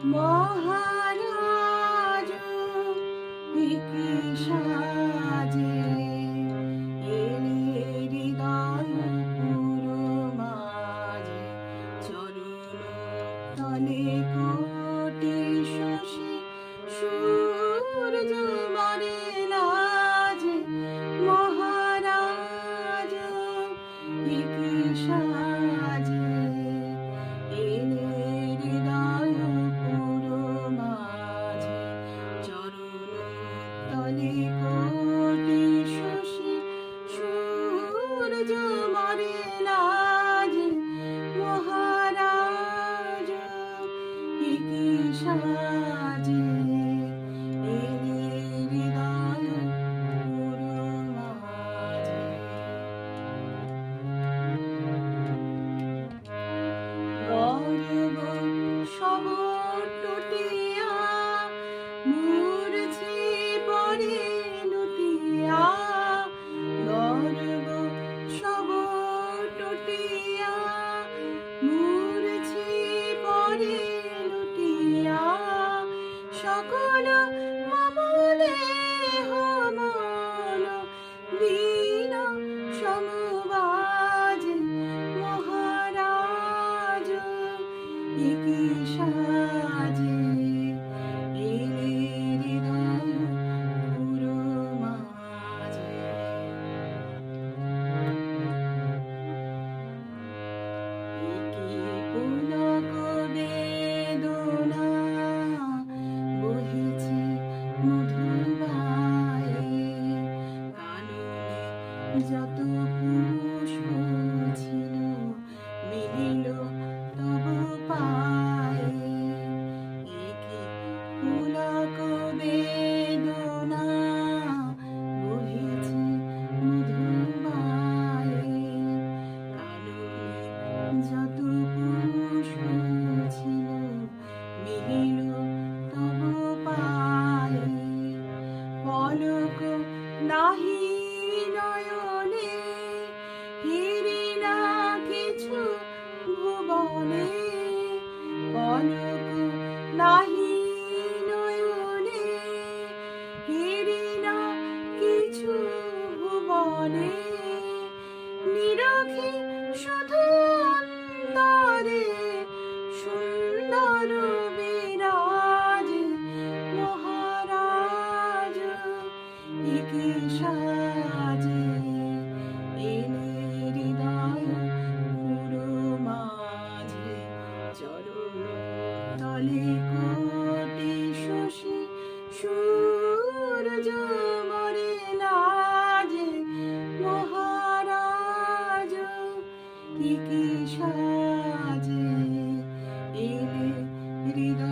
মহারাজ কি সাজে এলে হৃদয় পুরো মাঝে চরণ তলে কোটি শশী সূর্য মারে লাজে মহারাজ কি সাজে এলে হৃদয় পুরো মাঝে চরণ তলে কোটি শশী সূর্য মারে লাজে মহারাজ কি সাজে এলে হৃদয় পুরো মাঝে গর্ব সব টুটিয়া মূর্ছি পড়ে লুটিয়া গর্ব সব টুটিয়া মূর্ছি পড়ে লুটিয়া সকল মমলে মন দীন সমবাজ মহারাজ কি সাজে এলে হৃদয় পুরো মাঝে কি পুলক বেদনা বহিছে মধুবায়ে কাননে যত পুষ্প ছিল মিলিল তব পায়ে একি পুলক বেদনা বহিছে মধুবায়ে কাননে যত পুষ্প ছিল মিলিল তব পায়ে পলক নাহি নয়নে হিরি না কিছু ভুবনে পলক নাহি নয়নে হিরি না কিছু ভুবনে নিরখি শুধু অন্তরে সুন্দর বিরাজ মহারাজ কি সাজে এলে হৃদয় পুরো মাঝে চরণ তলে কোটি শশী সূর্য মরে লাজে মহারাজ কি সাজে এলে হৃদয়